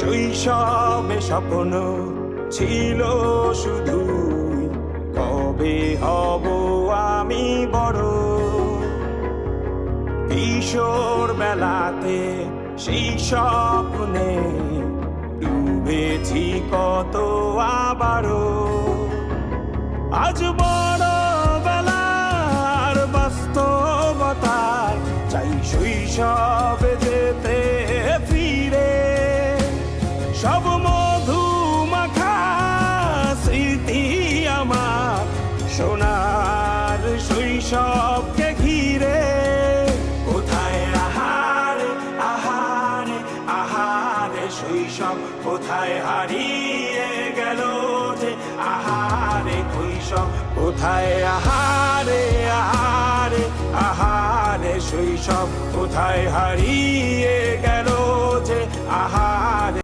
শৈশবে স্বপ্ন ছিল শুধুই কবে হব আমি বড়। কিশোর বেলাতে সেই স্বপ্নে ডুবেছি কত আবারও। আজ বড় বেলার বাস্তবতায় চাই শৈশবে যেতে ফিরে। সব মধু মাখা স্মৃতি আমার সোনার শৈশবকে ঘিরে। কোথায় আহারে আহারে আহারে শৈশব কোথায় হারিয়ে গেল যে আহারে শৈশব। কোথায় আহারে আহারে আহারে শৈশব কোথায় হারিয়ে গেল যে আহারে